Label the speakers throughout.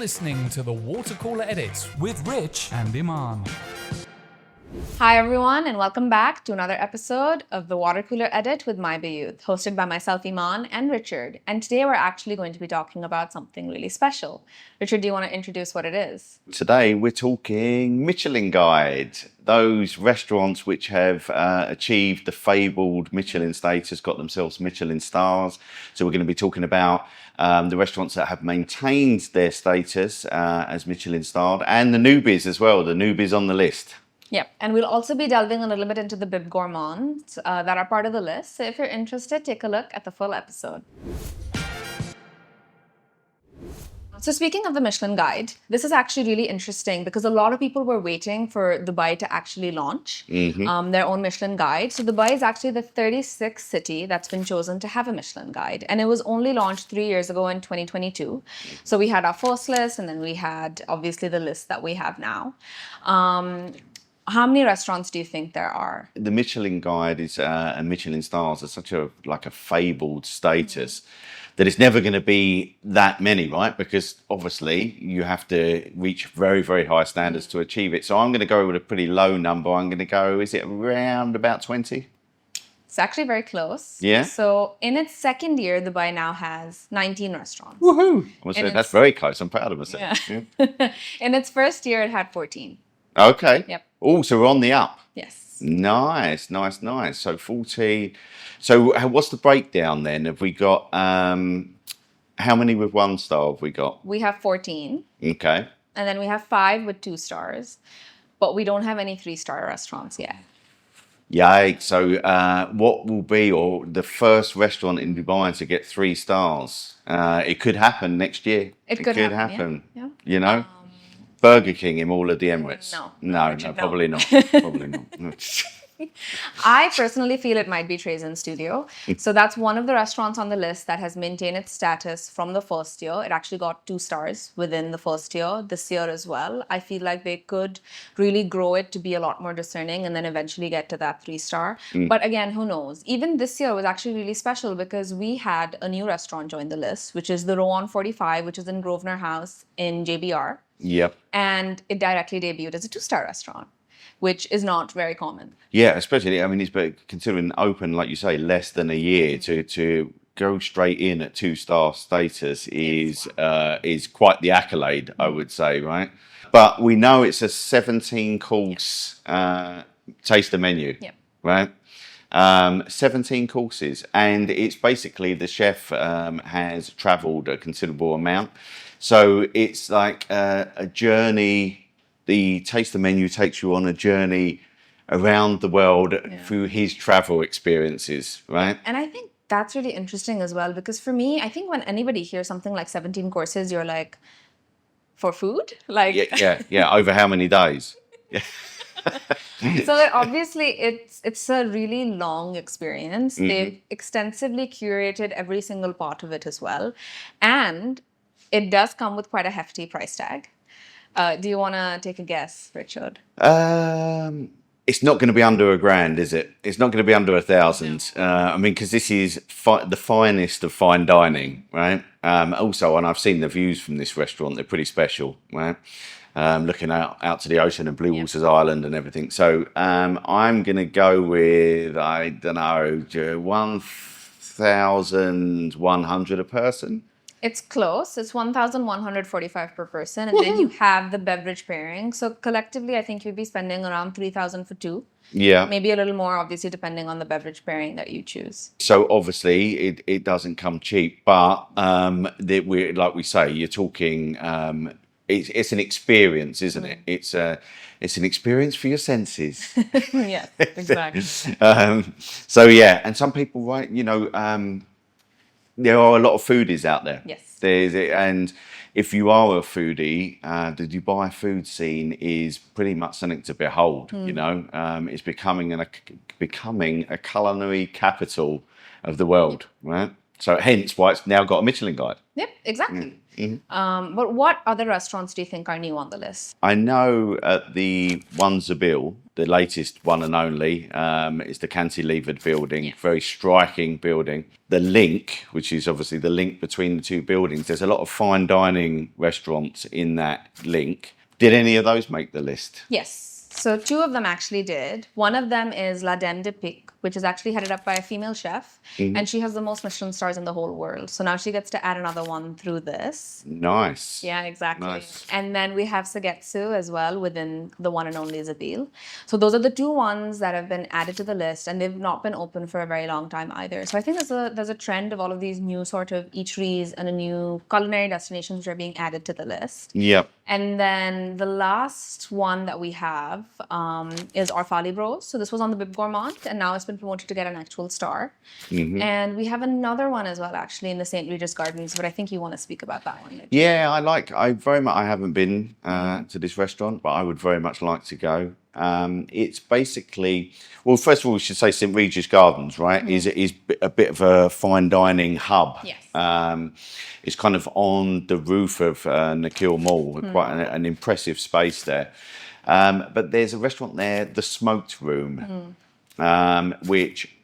Speaker 1: listening to the Watercooler Edit with Rich and Eman.
Speaker 2: Hi everyone, and welcome back to another episode of the Watercooler Edit with my Bayut, hosted by myself, Eman and Richard. And today we're actually going to be talking about something really special. Richard, do you want to introduce what it is?
Speaker 3: Today we're talking Michelin Guide, those restaurants which have achieved the fabled Michelin status, got themselves Michelin stars. So we're going to be talking about the restaurants that have maintained their status as Michelin starred, and the newbies as well, the newbies on the list.
Speaker 2: Yep, and we'll also be delving a little bit into the Bib Gourmands that are part of the list. So if you're interested, take a look at the full episode. So speaking of the Michelin Guide, this is actually really interesting because a lot of people were waiting for Dubai to actually launch their own Michelin Guide. So Dubai is actually the 36th city that's been chosen to have a Michelin Guide. And it was only launched 3 years ago in 2022. So we had our first list, and then we had obviously the list that we have now. How many restaurants do you think there are?
Speaker 3: The Michelin Guide is and Michelin stars are such a fabled status that it's never going to be that many, right? Because obviously you have to reach very, very high standards to achieve it. So I'm going to go with a pretty low number. I'm going to go, is it around about 20?
Speaker 2: It's actually very close.
Speaker 3: Yeah.
Speaker 2: So in its second year, Dubai now has 19 restaurants.
Speaker 3: Woohoo! That's very close. I'm proud of myself.
Speaker 2: Yeah. In its first year, it had 14.
Speaker 3: Okay.
Speaker 2: Yep.
Speaker 3: Oh, so we're on the up.
Speaker 2: Yes.
Speaker 3: Nice. So 14. So what's the breakdown then? Have we got, how many with 1 star have we got?
Speaker 2: We have 14.
Speaker 3: Okay.
Speaker 2: And then we have 5 with 2 stars. But we don't have any 3-star restaurants yet.
Speaker 3: Yikes. So what will be the first restaurant in Dubai to get 3 stars? It could happen next year.
Speaker 2: It could
Speaker 3: happen.
Speaker 2: Yeah.
Speaker 3: You know? Burger King in all of the Emirates.
Speaker 2: No,
Speaker 3: probably not. Probably not.
Speaker 2: I personally feel it might be Trazen Studio. So that's one of the restaurants on the list that has maintained its status from the first year. It actually got 2 stars within the first year, this year as well. I feel like they could really grow it to be a lot more discerning and then eventually get to that 3-star. But again, who knows? Even this year was actually really special because we had a new restaurant join the list, which is the Rowan 45, which is in Grosvenor House in JBR.
Speaker 3: Yep.
Speaker 2: And it directly debuted as a 2-star restaurant, which is not very common.
Speaker 3: Yeah, especially, I mean, it's considering open, like you say, less than a year to go straight in at 2-star status is quite the accolade, I would say, right? But we know it's a 17-course taster menu, right? 17 courses, and it's basically the chef has travelled a considerable amount. So it's like a journey. The taster menu takes you on a journey around the world through his travel experiences, right?
Speaker 2: And I think that's really interesting as well, because for me, I think when anybody hears something like 17 courses, you're like, for food? Like
Speaker 3: Yeah. Over how many days? Yeah.
Speaker 2: So obviously it's a really long experience. They've extensively curated every single part of it as well. And it does come with quite a hefty price tag. Do you want to take a guess, Richard?
Speaker 3: It's not going to be under $1,000, is it? It's not going to be under 1,000.
Speaker 2: No.
Speaker 3: I mean, because this is the finest of fine dining, right? Also, and I've seen the views from this restaurant; they're pretty special, right? Looking out to the ocean and Blue Waters Island and everything. So I'm going to go with, I don't know, 1,100 a person.
Speaker 2: It's close. It's 1,145 per person. And then you have the beverage pairing. So collectively, I think you'd be spending around 3,000 for 2.
Speaker 3: Yeah.
Speaker 2: Maybe a little more, obviously, depending on the beverage pairing that you choose.
Speaker 3: So obviously, it doesn't come cheap. But like we say, you're talking... It's an experience, isn't it? It's an experience for your senses.
Speaker 2: Yes, exactly.
Speaker 3: So yeah, and some people, right? You know, there are a lot of foodies out there.
Speaker 2: Yes.
Speaker 3: And if you are a foodie, the Dubai food scene is pretty much something to behold. You know, it's becoming a culinary capital of the world, right? So hence why it's now got a Michelin guide.
Speaker 2: Yep, exactly. But what other restaurants do you think are new on the list?
Speaker 3: I know at the Wanzabil, the latest one and only, is the cantilevered building, very striking building. The link, which is obviously the link between the two buildings, there's a lot of fine dining restaurants in that link. Did any of those make the list?
Speaker 2: Yes. So two of them actually did. One of them is La Dame de Pique, which is actually headed up by a female chef. And she has the most Michelin stars in the whole world. So now she gets to add another one through this.
Speaker 3: Nice.
Speaker 2: Yeah, exactly.
Speaker 3: Nice.
Speaker 2: And then we have Sagetsu as well within the one and only Zabil. So those are the two ones that have been added to the list, and they've not been open for a very long time either. So I think there's a trend of all of these new sort of eateries and a new culinary destinations which are being added to the list.
Speaker 3: Yep.
Speaker 2: And then the last one that we have is Orfali Bros. So this was on the Bib Gourmand, and now it's been promoted to get an actual star. And we have another one as well, actually, in the St. Regis Gardens, but I think you want to speak about that one.
Speaker 3: Yeah, I haven't been to this restaurant, but I would very much like to go. It's basically, well, first of all, we should say St. Regis Gardens, right? Is a bit of a fine dining hub.
Speaker 2: Yes.
Speaker 3: It's kind of on the roof of Nakheel Mall, quite an impressive space there. But there's a restaurant there, the Smoked Room, which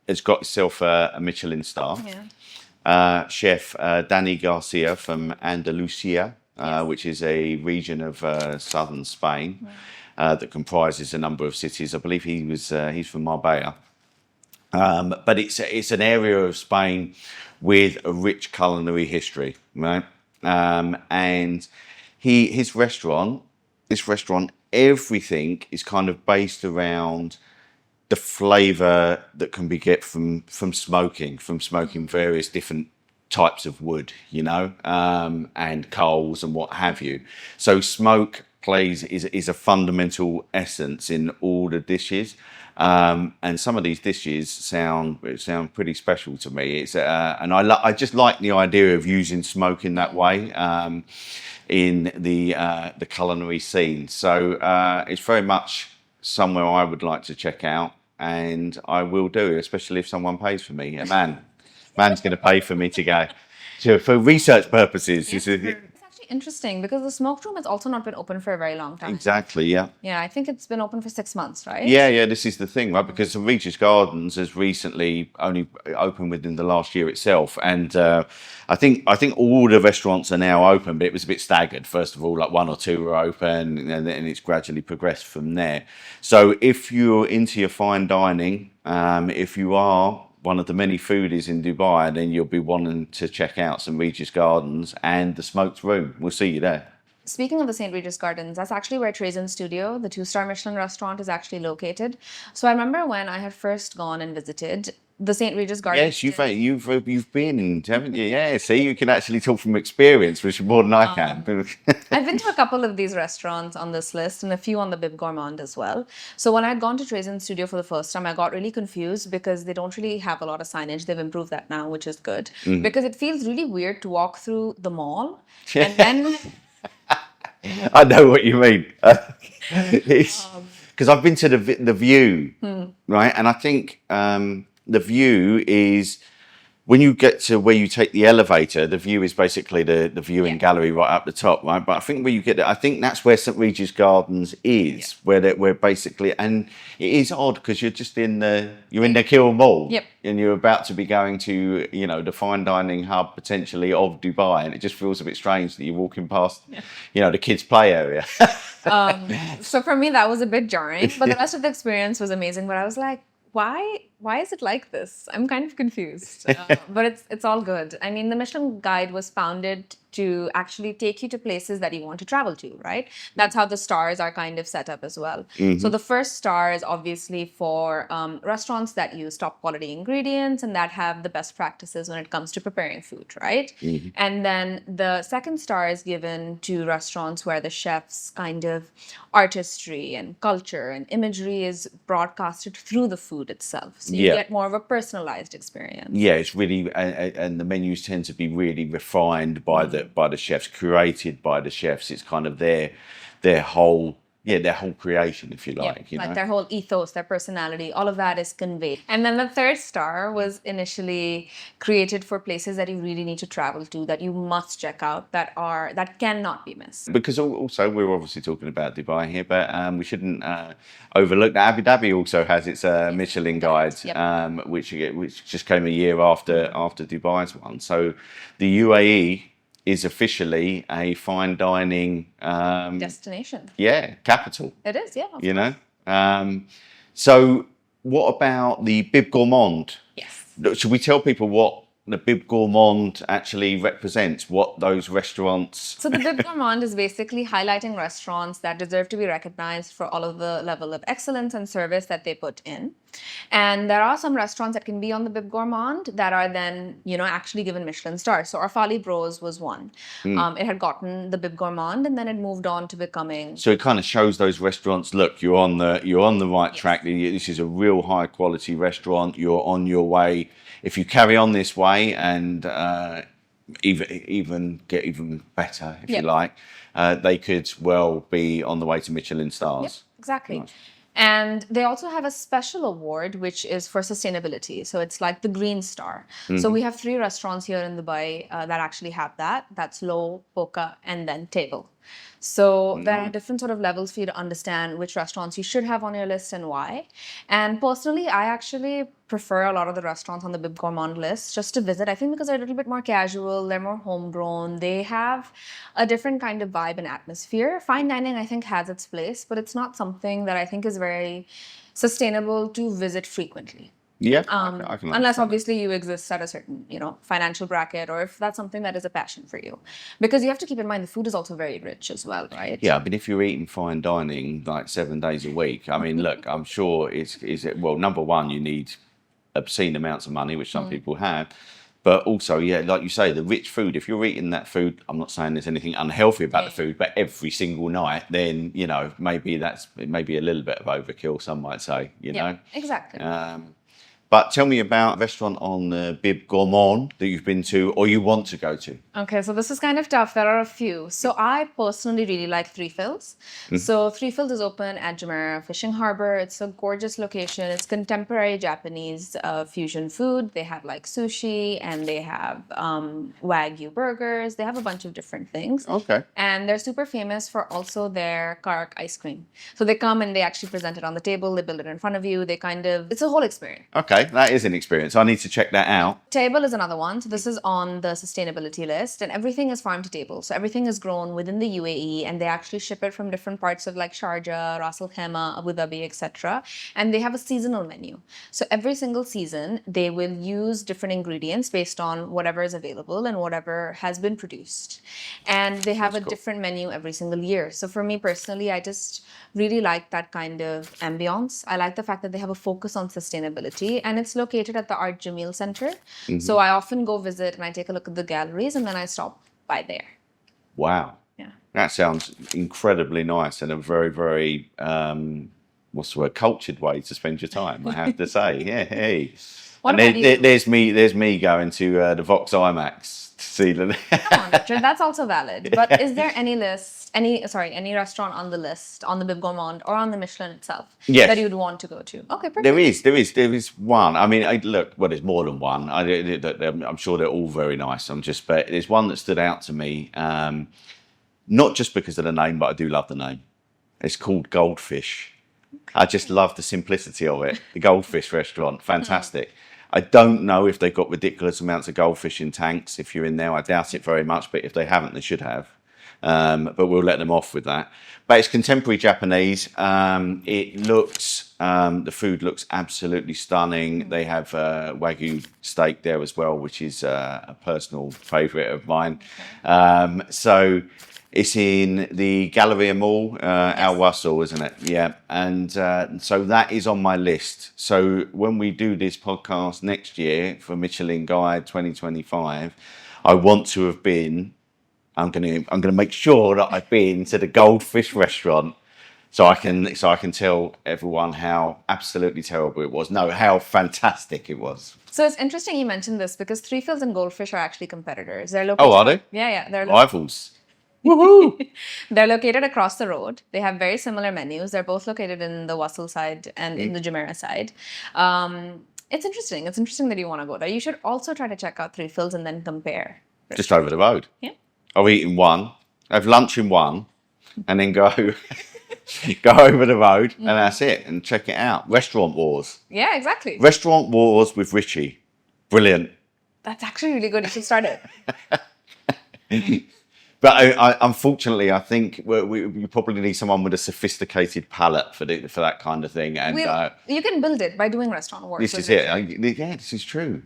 Speaker 3: has got itself a Michelin-Star.
Speaker 2: Yeah.
Speaker 3: Chef Danny Garcia from Andalusia, which is a region of southern Spain that comprises a number of cities. I believe he's from Marbella. But it's an area of Spain with a rich culinary history, right? And this restaurant, everything is kind of based around the flavour that can be get from smoking various different types of wood, and coals and what have you. So smoke is a fundamental essence in all the dishes. And some of these dishes sound pretty special to me. It's and I just like the idea of using smoke in that way in the culinary scene. So it's very much somewhere I would like to check out, and I will do, especially if someone pays for me. Man's going to pay for me to go for research purposes.
Speaker 2: It's actually interesting because the smoked room has also not been open for a very long time.
Speaker 3: Exactly, yeah.
Speaker 2: Yeah, I think it's been open for 6 months, right?
Speaker 3: Yeah, this is the thing, right? Because the Regis Gardens has recently only opened within the last year itself. And I think all the restaurants are now open, but it was a bit staggered. First of all, like 1 or 2 were open, and then it's gradually progressed from there. So if you're into your fine dining, if you are one of the many foodies in Dubai, then you'll be wanting to check out St. Regis Gardens and the Smoked Room. We'll see you there.
Speaker 2: Speaking of the St. Regis Gardens, that's actually where Trazen Studio, the 2-star Michelin restaurant, is actually located. So I remember when I had first gone and visited the St. Regis Gardens.
Speaker 3: Yes, you've been, haven't you? Yeah, see, you can actually talk from experience, which is more than I can.
Speaker 2: I've been to a couple of these restaurants on this list and a few on the Bib Gourmand as well. So when I'd gone to Trazen Studio for the first time, I got really confused because they don't really have a lot of signage. They've improved that now, which is good. Because it feels really weird to walk through the mall and then...
Speaker 3: I know what you mean. Because I've been to the View, right? And I think the View is, when you get to where you take the elevator, the View is basically the viewing gallery right up the top, right? But I think where you get it, I think that's where St. Regis Gardens is, where basically, and it is odd because you're just in Nakheel Mall, and you're about to be going to, the fine dining hub potentially of Dubai, and it just feels a bit strange that you're walking past, the kids' play area.
Speaker 2: So for me, that was a bit jarring, but the rest of the experience was amazing. But I was like, why is it like this? I'm kind of confused, but it's all good. I mean, the Michelin Guide was founded to actually take you to places that you want to travel to, right? That's how the stars are kind of set up as well. So the first star is obviously for restaurants that use top quality ingredients and that have the best practices when it comes to preparing food, right? And then the second star is given to restaurants where the chef's kind of artistry and culture and imagery is broadcasted through the food itself. So you get more of a personalized experience.
Speaker 3: Yeah, it's really, and the menus tend to be really refined by the chefs, curated by the chefs. It's kind of their whole their whole creation, if you like.
Speaker 2: Like their whole ethos, their personality, all of that is conveyed. And then the third star was initially created for places that you really need to travel to, that you must check out, that cannot be missed.
Speaker 3: Because also we're obviously talking about Dubai here, but we shouldn't overlook that Abu Dhabi also has its Michelin guide, which just came a year after Dubai's one. So the UAE is officially a fine dining
Speaker 2: Destination.
Speaker 3: Yeah, capital.
Speaker 2: It is, yeah.
Speaker 3: You know. So what about the Bib Gourmand?
Speaker 2: Yes.
Speaker 3: Should we tell people what the Bib Gourmand actually represents, what those restaurants...
Speaker 2: So the Bib Gourmand is basically highlighting restaurants that deserve to be recognized for all of the level of excellence and service that they put in. And there are some restaurants that can be on the Bib Gourmand that are then, actually given Michelin stars. So Arfali Bros was one. It had gotten the Bib Gourmand and then it moved on to becoming...
Speaker 3: So it kind of shows those restaurants, look, you're on the right track. This is a real high quality restaurant. You're on your way. If you carry on this way and even get even better, if you like, they could well be on the way to Michelin stars.
Speaker 2: Yep, exactly.
Speaker 3: Nice.
Speaker 2: And they also have a special award, which is for sustainability. So it's like the Green Star. So we have 3 restaurants here in Dubai that actually have that. That's Low, Poka, and then Table. So there are different sort of levels for you to understand which restaurants you should have on your list and why. And personally, I actually prefer a lot of the restaurants on the Bib Gourmand list just to visit. I think because they're a little bit more casual, they're more homegrown, they have a different kind of vibe and atmosphere. Fine dining, I think, has its place, but it's not something that I think is very sustainable to visit frequently.
Speaker 3: Yeah, I can
Speaker 2: unless obviously you exist at a certain, financial bracket, or if that's something that is a passion for you. Because you have to keep in mind the food is also very rich as well, right?
Speaker 3: Yeah, but if you're eating fine dining like 7 days a week, I mean, look, I'm sure well, number one, you need obscene amounts of money, which some people have. But also, like you say, the rich food, if you're eating that food, I'm not saying there's anything unhealthy about the food, but every single night, then, maybe it may be a little bit of overkill, some might say, know?
Speaker 2: Exactly.
Speaker 3: But tell me about a restaurant on the Bib Gourmand that you've been to or you want to go to.
Speaker 2: Okay, so this is kind of tough. There are a few. So I personally really like Three Fills. So Three Fills is open at Jumeirah Fishing Harbor. It's a gorgeous location. It's contemporary Japanese fusion food. They have like sushi and they have Wagyu burgers. They have a bunch of different things.
Speaker 3: Okay.
Speaker 2: And they're super famous for also their karak ice cream. So they come and they actually present it on the table. They build it in front of you. It's a whole experience.
Speaker 3: Okay, that is an experience. I need to check that out.
Speaker 2: Table is another one. So this is on the sustainability list, and everything is farm to table. So everything is grown within the UAE, and they actually ship it from different parts of like Sharjah, Ras Al Khaimah, Abu Dhabi, etc. And they have a seasonal menu. So every single season, they will use different ingredients based on whatever is available and whatever has been produced. And they have different menu every single year. So for me personally, I just really like that kind of ambiance. I like the fact that they have a focus on sustainability, and it's located at the Art Jameel Center. So I often go visit and I take a look at the galleries and then I stop by there.
Speaker 3: Wow.
Speaker 2: Yeah.
Speaker 3: That sounds incredibly nice and a very, very, what's the word, cultured way to spend your time, I have to say. Yeah, hey.
Speaker 2: What
Speaker 3: and
Speaker 2: about you?
Speaker 3: there's me going to the Vox IMAX to see the...
Speaker 2: Come on, Richard, that's also valid. But is there any restaurant on the list, on the Bib Gourmand or on the Michelin itself that you'd want to go to? Okay, perfect.
Speaker 3: There is one. I mean, there's more than one. I'm sure they're all very nice. But there's one that stood out to me, not just because of the name, but I do love the name. It's called Goldfish. I just love the simplicity of it. The Goldfish restaurant, fantastic. I don't know if they've got ridiculous amounts of goldfish in tanks. If you're in there, I doubt it very much. But if they haven't, they should have. But we'll let them off with that. But it's contemporary Japanese. The food looks absolutely stunning. They have Wagyu steak there as well, which is a personal favourite of mine. So it's in the Galleria Mall, Al Wasl, isn't it? Yeah. And so that is on my list. So when we do this podcast next year for Michelin Guide 2025, I want to have been... I'm going to make sure that I've been to the Goldfish restaurant, so I can tell everyone how absolutely terrible it was. No, how fantastic it was.
Speaker 2: So it's interesting you mentioned this because Three Fills and Goldfish are actually competitors. They're local.
Speaker 3: Oh, are they?
Speaker 2: Yeah, they're
Speaker 3: rivals. Woohoo!
Speaker 2: They're located across the road. They have very similar menus. They're both located in the Wasl side and in the Jumeirah side. It's interesting. It's interesting that you want to go there. You should also try to check out Three Fields and then compare.
Speaker 3: Just over the road.
Speaker 2: Yeah.
Speaker 3: I'll eat in one, have lunch in one, and then go go over the road, and that's it. And check it out. Restaurant Wars.
Speaker 2: Yeah, exactly.
Speaker 3: Restaurant Wars with Richie. Brilliant.
Speaker 2: That's actually really good. You should start it.
Speaker 3: But unfortunately, I think you probably need someone with a sophisticated palate for that kind of thing. And
Speaker 2: you can build it by doing restaurant wars.
Speaker 3: this is it. Yeah, this is true.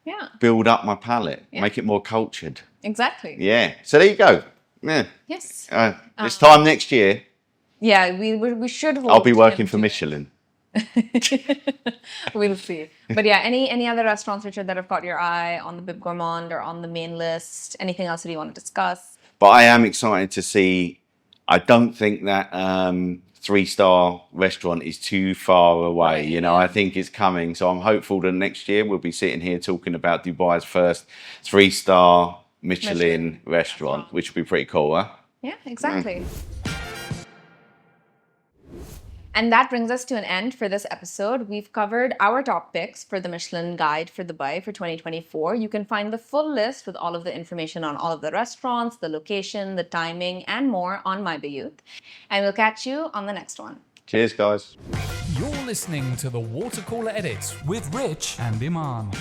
Speaker 2: Yeah.
Speaker 3: Build up my palate. Yeah. Make it more cultured.
Speaker 2: Exactly.
Speaker 3: Yeah. So there you go. Yeah.
Speaker 2: Yes.
Speaker 3: This time next year.
Speaker 2: Yeah, we should hold.
Speaker 3: I'll be working for Michelin.
Speaker 2: We'll see. But yeah, any other restaurants, Richard, that have caught your eye on the Bib Gourmand or on the main list? Anything else that you want to discuss?
Speaker 3: But I am excited to see. I don't think that 3-star restaurant is too far away.
Speaker 2: Right,
Speaker 3: you know, I think it's coming. So I'm hopeful that next year we'll be sitting here talking about Dubai's first 3-star Michelin restaurant, which would be pretty cool, huh?
Speaker 2: Yeah, exactly. And that brings us to an end for this episode. We've covered our top picks for the Michelin Guide for Dubai for 2024. You can find the full list with all of the information on all of the restaurants, the location, the timing, and more on My Bayut. And we'll catch you on the next one.
Speaker 3: Cheers, guys.
Speaker 1: You're listening to the Watercooler Edit with Rich and Eman.